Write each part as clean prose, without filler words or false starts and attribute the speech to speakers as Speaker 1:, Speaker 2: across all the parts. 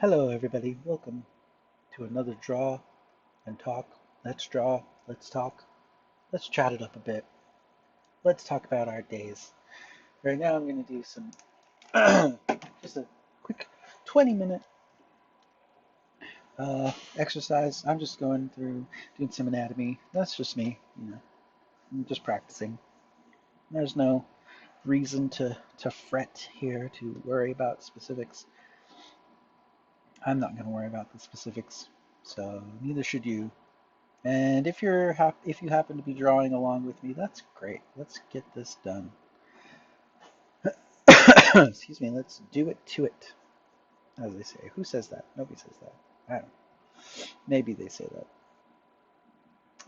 Speaker 1: Hello, everybody. Welcome to another draw and talk. Let's draw, let's talk, let's chat it up a bit. Let's talk about our days. Right now, I'm going to do some just a quick 20-minute exercise. I'm just going through doing some anatomy. That's just me, I'm just practicing. There's no reason to fret here, to worry about specifics. I'm not going to worry about the specifics, so neither should you. And if you happen to be drawing along with me, that's great. Let's get this done. Excuse me. Let's do it to it, as they say. Who says that? Nobody says that. I don't know. Maybe they say that,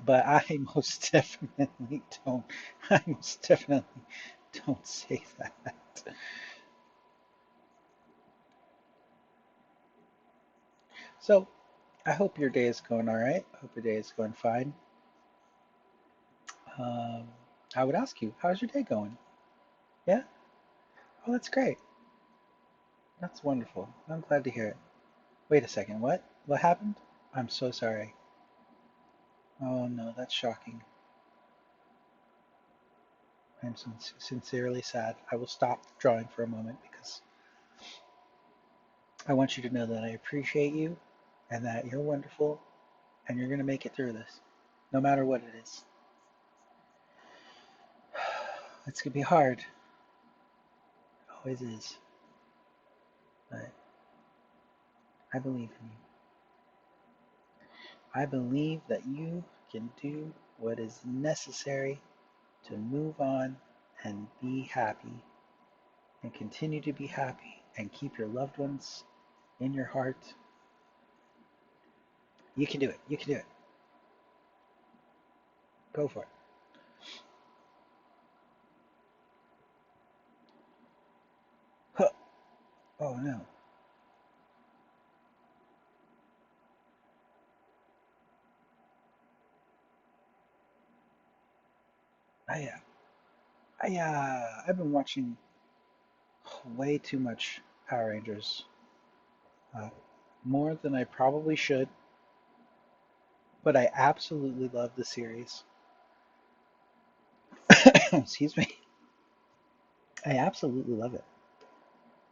Speaker 1: but I most definitely don't. I most definitely don't say that. So I hope your day is going all right. I hope your day is going fine. Um, I would ask you, how's your day going? Yeah? Oh, that's great. That's wonderful. I'm glad to hear it. Wait a second, what? What happened? I'm so sorry. Oh no, that's shocking. I'm sincerely sad. I will stop drawing for a moment because I want you to know that I appreciate you and that you're wonderful and you're going to make it through this, no matter what it is. It's going to be hard. It always is. But I believe in you. I believe that you can do what is necessary to move on and be happy and continue to be happy and keep your loved ones in your heart. You can do it. You can do it. Go for it. Huh. Oh no. I I've been watching way too much Power Rangers, uh, more than I probably should, but I absolutely love the series. Excuse me. I absolutely love it.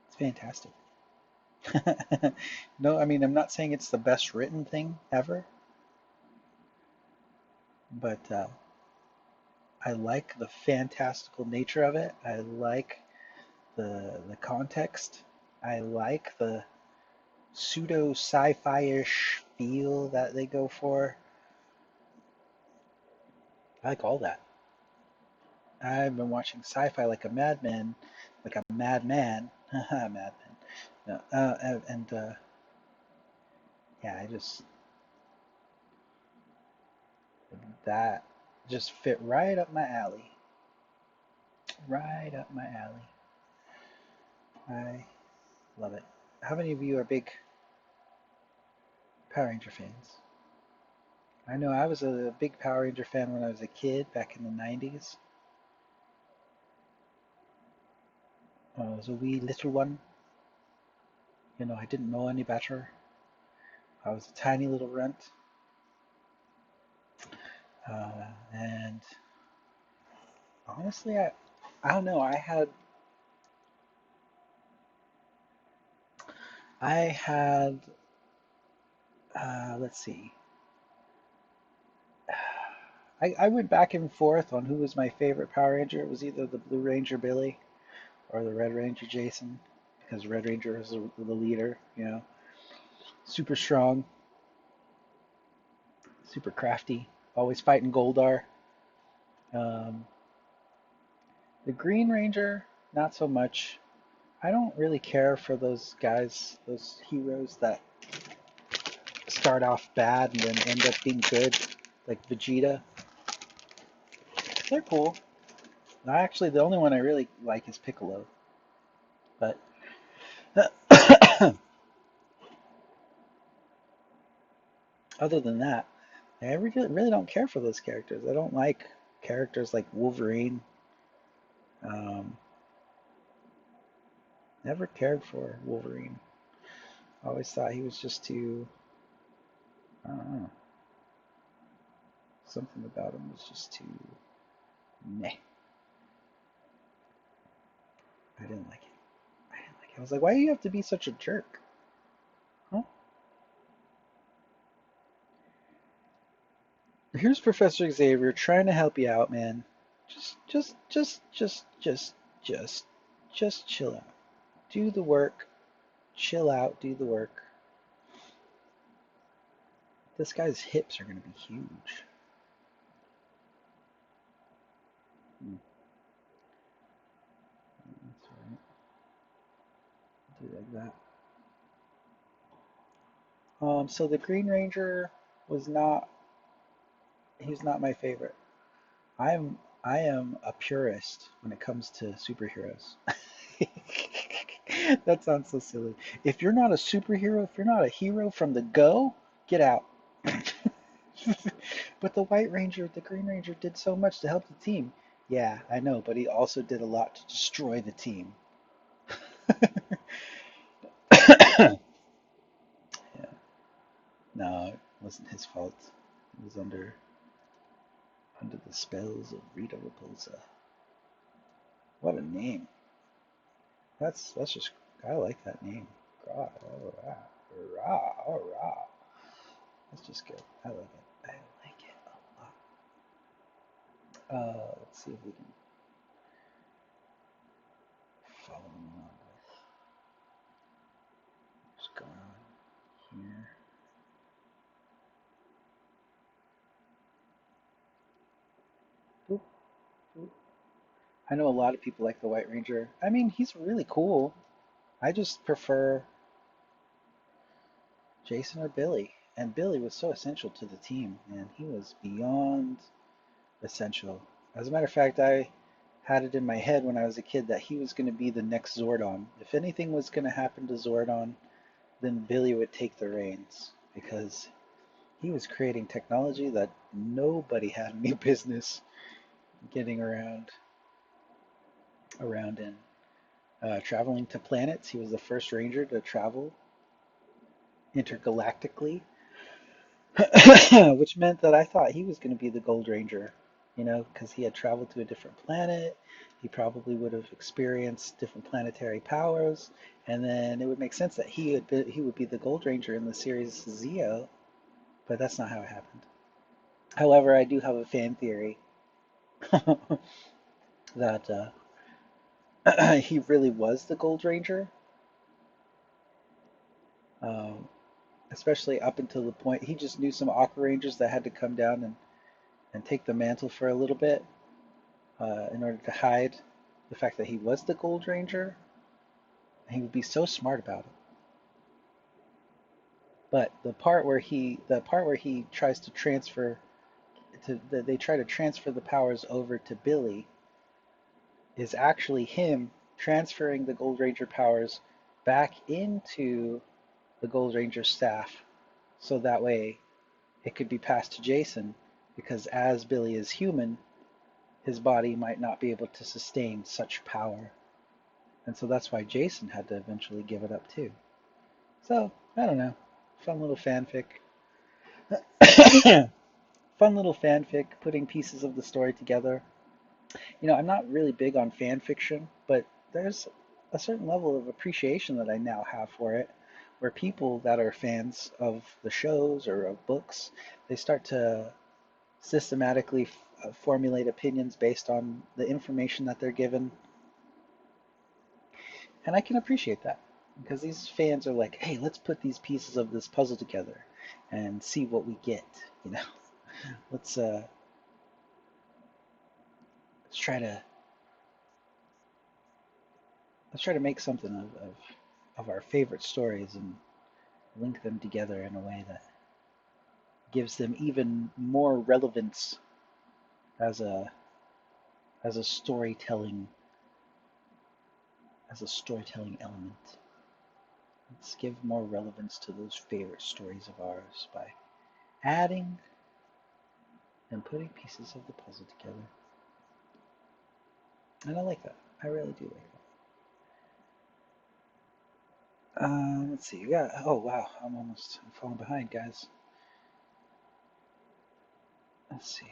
Speaker 1: It's fantastic. No, I mean, I'm not saying it's the best written thing ever, but I like the fantastical nature of it. I like the context. I like the pseudo sci-fi-ish feel that they go for. I like all that. I've been watching sci-fi like a madman, like a madman, madman. No, and yeah, I just that just fit right up my alley, right up my alley. I love it. How many of you are big Power Ranger fans? I know I was a big Power Ranger fan when I was a kid back in the 90s. When I was a wee little one. I didn't know any better. I was a tiny little runt. And honestly, I don't know. I had, let's see. I went back and forth on who was my favorite Power Ranger. It was either the Blue Ranger Billy or the Red Ranger Jason, because Red Ranger is the leader, super strong, super crafty, always fighting Goldar. Um, the Green Ranger, not so much. I don't really care for those guys, those heroes that start off bad and then end up being good, like Vegeta. They're cool. Actually, the only one I really like is Piccolo. But other than that, I really don't care for those characters. I don't like characters like Wolverine. Um, Never cared for Wolverine. I always thought he was just too, I don't know, something about him was just too meh. I didn't like it. I didn't like it. I was like, why do you have to be such a jerk? Huh? Here's Professor Xavier trying to help you out, man. Just, just chill out. Do the work. Chill out. Do the work. This guy's hips are gonna be huge. Hmm, that's right. Do like that. So the Green Ranger was not. He's not my favorite. I am a purist when it comes to superheroes. That sounds so silly. If you're not a superhero, if you're not a hero from the go, get out. But the White Ranger, the Green Ranger did so much to help the team. Yeah, I know, but he also did a lot to destroy the team. Yeah, no, it wasn't his fault. He was under the spells of Rita Repulsa. What a name. That's just I like that name. Rah, rah, rah, rah, rah. That's just good. I like it. I like it a lot. Let's see if we can follow along with what's going on here. Boop, boop. I know a lot of people like the White Ranger. I mean, he's really cool. I just prefer Jason or Billy. And Billy was so essential to the team, and he was beyond essential. As a matter of fact, I had it in my head when I was a kid that he was going to be the next Zordon. If anything was going to happen to Zordon, then Billy would take the reins because he was creating technology that nobody had any business getting around in. Traveling to planets, he was the first ranger to travel intergalactically, which meant that I thought he was going to be the Gold Ranger, because he had traveled to a different planet. He probably would have experienced different planetary powers, and then it would make sense that he would be the Gold Ranger in the series Zeo, but that's not how it happened. However, I do have a fan theory that he really was the Gold Ranger, um, especially up until the point he just knew some Aqua Rangers that had to come down and take the mantle for a little bit in order to hide the fact that he was the Gold Ranger. He would be so smart about it. But the part where he tries to they try to transfer the powers over to Billy is actually him transferring the Gold Ranger powers back into the Gold Ranger staff, so that way it could be passed to Jason, because as Billy is human, his body might not be able to sustain such power. And so that's why Jason had to eventually give it up too. So, I don't know. Fun little fanfic. Fun little fanfic, putting pieces of the story together. I'm not really big on fan fiction, but there's a certain level of appreciation that I now have for it, where people that are fans of the shows or of books, they start to systematically formulate opinions based on the information that they're given, and I can appreciate that because these fans are like, hey, let's put these pieces of this puzzle together and see what we get. You know, let's uh, let's try to make something of our favorite stories and link them together in a way that gives them even more relevance as a as a storytelling as a storytelling element. Let's give more relevance to those favorite stories of ours by adding and putting pieces of the puzzle together. And I like that. I really do like Let's see. Yeah. Oh wow, I'm falling behind, guys. Let's see.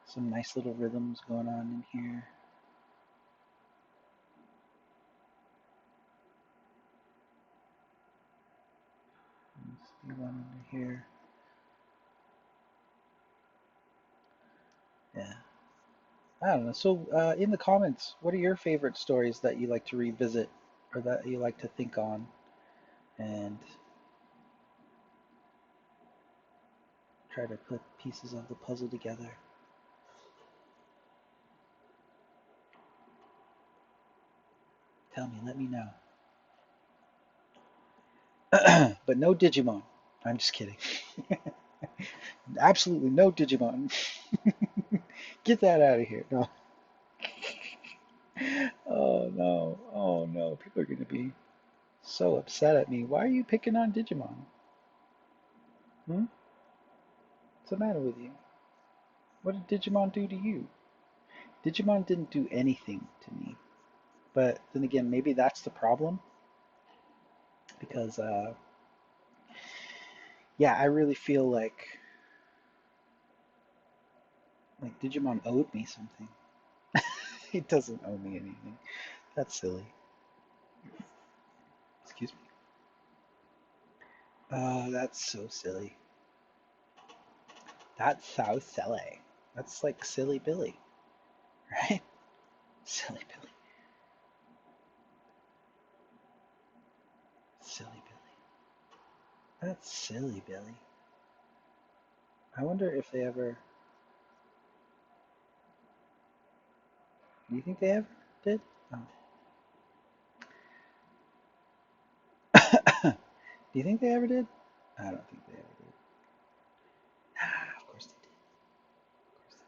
Speaker 1: Some nice little rhythms going on in here. Let's see one under here. Yeah. I don't know. So, in the comments, what are your favorite stories that you like to revisit or that you like to think on and try to put pieces of the puzzle together? Tell me, let me know. But no Digimon. I'm just kidding. Absolutely no Digimon. Get that out of here. No. Oh no. Oh no. People are going to be so upset at me. Why are you picking on Digimon? Hmm? What's the matter with you? What did Digimon do to you? Digimon didn't do anything to me. But then again, maybe that's the problem because, yeah, I really feel like Digimon owed me something. It doesn't owe me anything. That's silly. Excuse me. Oh, that's so silly. That's so silly. That's like silly Billy, right? Silly Billy. Silly Billy. That's silly Billy. I wonder if they ever. Do you think they ever did? Oh. Do you think they ever did? I don't think they ever did. Ah, of course they did. Of course they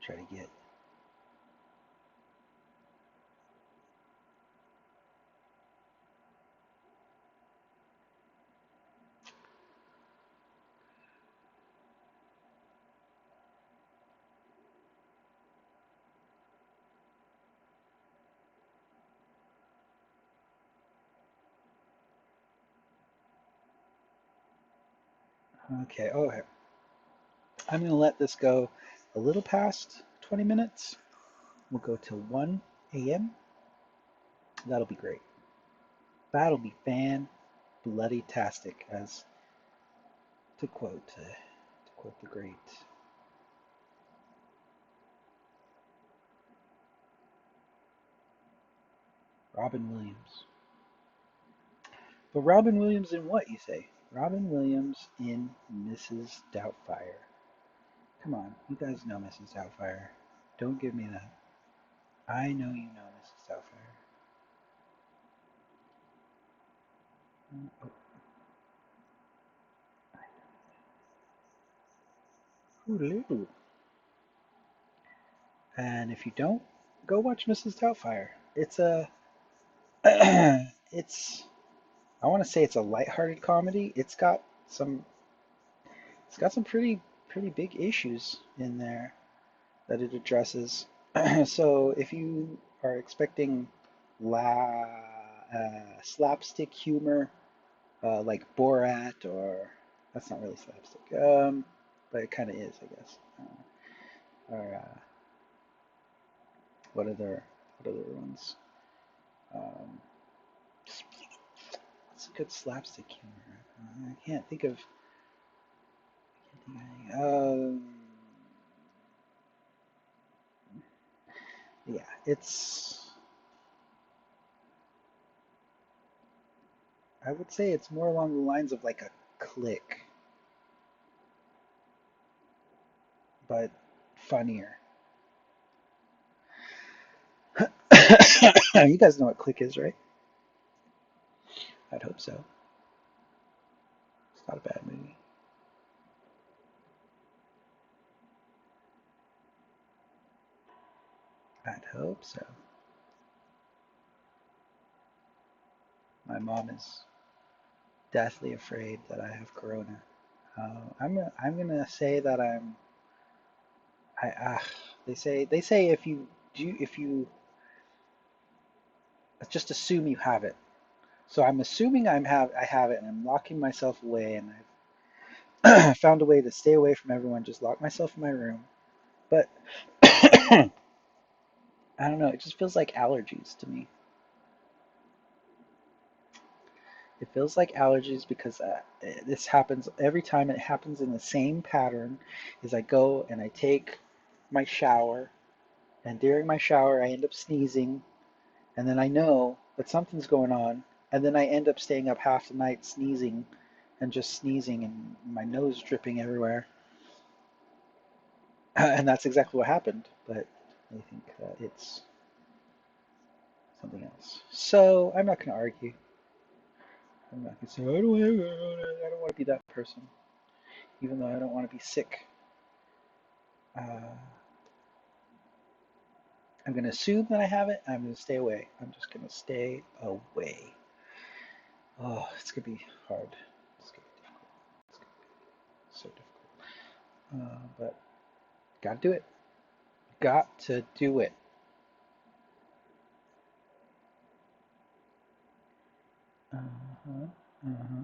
Speaker 1: did. Try to get. Okay. Oh, okay. I'm going to let this go a little past 20 minutes. We'll go till 1 a.m. That'll be great. That'll be fan bloody tastic, as to quote the great Robin Williams. But Robin Williams in what, you say? Robin Williams in Mrs. Doubtfire. Come on, you guys know Mrs. Doubtfire. Don't give me that. I know you know Mrs. Doubtfire. Oh, and if you don't, go watch Mrs. Doubtfire. It's a, it's, I want to say it's a lighthearted comedy. Some, it's got some pretty big issues in there that it addresses. So if you are expecting la slapstick humor, like Borat, or that's not really slapstick, but it kind of is, I guess. Or what other what other ones? Um, what's a good slapstick humor? I can't think of. Yeah, it's. I would say it's more along the lines of like a click, but funnier. You guys know what Click is, right? I'd hope so. It's not a bad movie. I'd hope so. My mom is deathly afraid that I have corona. I'm gonna say that I they say if you just assume you have it. So I'm assuming I have it, and I'm locking myself away, and I've found a way to stay away from everyone, just lock myself in my room. But I don't know, it just feels like allergies to me. It feels like allergies because this happens every time. It happens in the same pattern. Is I go and I take my shower, and during my shower I end up sneezing, and then I know that something's going on, and then I end up staying up half the night sneezing and just sneezing and my nose dripping everywhere. And that's exactly what happened, but I think that it's something else. So I'm not going to argue. I'm not going to say, I don't want to be that person, even though I don't want to be sick. Uh, I'm going to assume that I have it. I'm going to stay away. I'm just going to stay away. Oh, it's going to be hard. It's going to be difficult. It's going to be so difficult. But got to do it. Got to do it. Uh-huh. Uh-huh.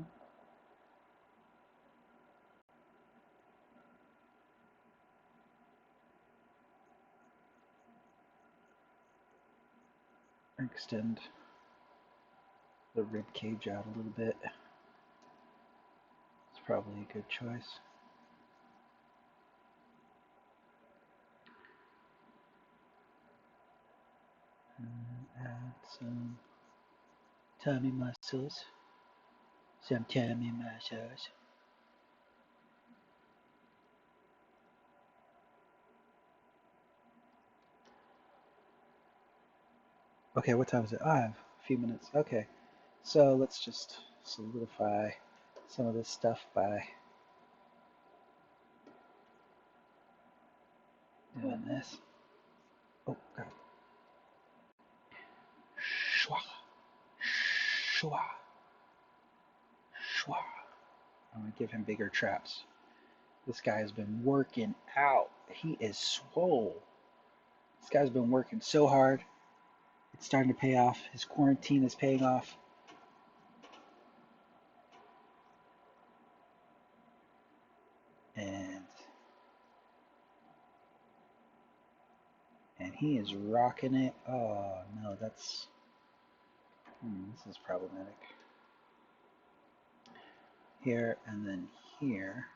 Speaker 1: Extend the rib cage out a little bit. It's probably a good choice. And add some tummy muscles. Some tummy muscles. Okay, what time is it? I have a few minutes. Okay, so let's just solidify some of this stuff by doing this. Oh, God. Shwa, shwa, shwa. I'm gonna give him bigger traps. This guy has been working out. He is swole. This guy's been working so hard. It's starting to pay off. His quarantine is paying off. And he is rocking it. Oh no, this is problematic. Here and then here,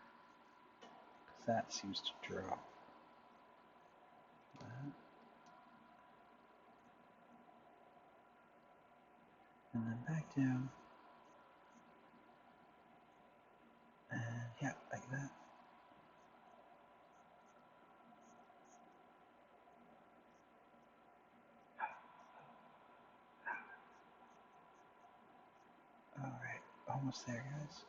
Speaker 1: because that seems to drop. That. And then back down. And yeah, like that. All right, almost there, guys.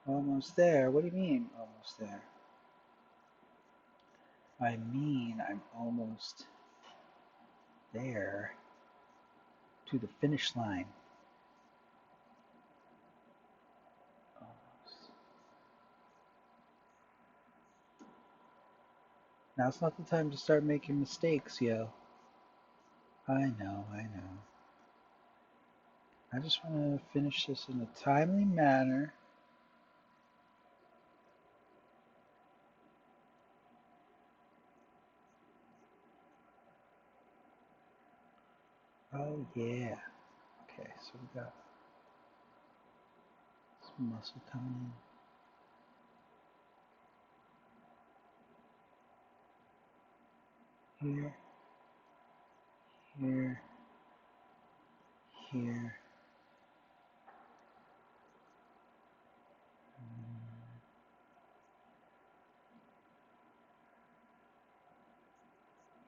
Speaker 1: Almost there. What do you mean, almost there? I mean, I'm almost there to the finish line. Almost. Now's not the time to start making mistakes, yo. I know, I know. I just want to finish this in a timely manner. Oh, yeah. Okay, so we got some muscle coming in here, here, here.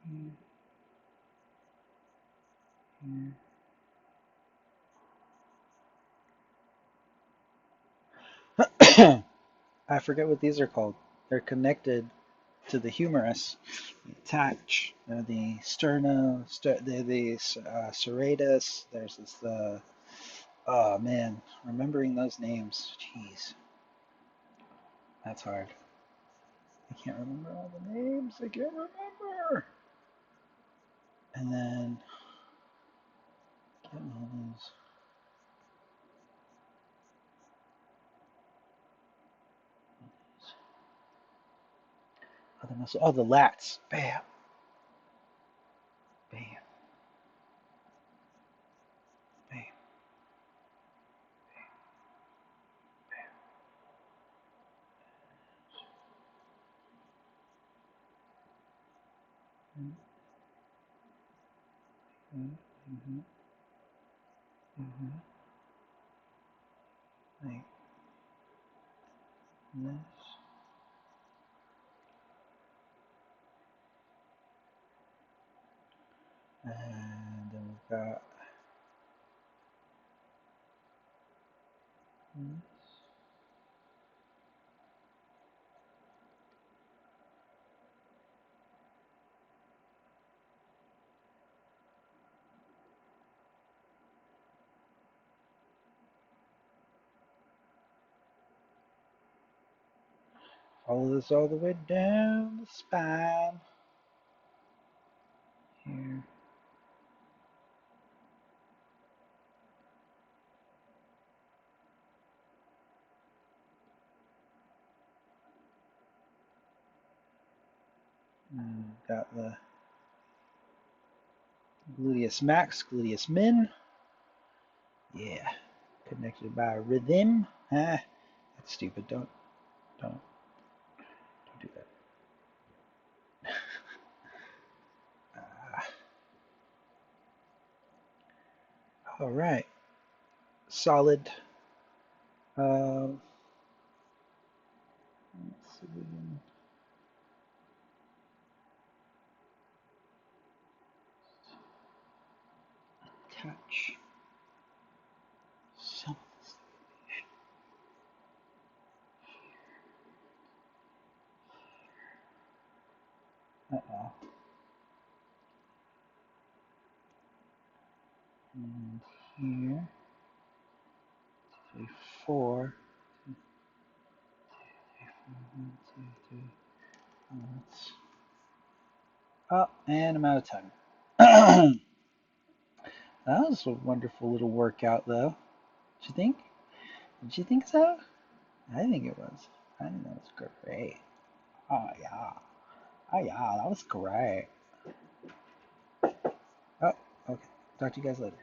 Speaker 1: Here, here. I forget what these are called. They're connected to the humerus. They attach the serratus. There's this oh man, remembering those names. Jeez. That's hard. I can't remember all the names. I can't remember. And then getting all those. Other muscle. Oh, the lats. Bam. Bam. Bam. Mm-hmm. Mm-hmm. Like this. And then we've got this. Follow this all the way down the spine. Here. And got the gluteus max, gluteus min. Yeah. Connected by a rhythm. Ah, that's stupid. Don't do that. All right. Solid. Um, let's see if we can attach some of this. Uh-oh. And here, say 4. 1, 2, 3. Oh, and I'm out of time. That was a wonderful little workout, though. Did you think? Did you think so? I think it was. I think that was great. Oh, yeah. Oh, yeah, that was great. Oh, okay. Talk to you guys later.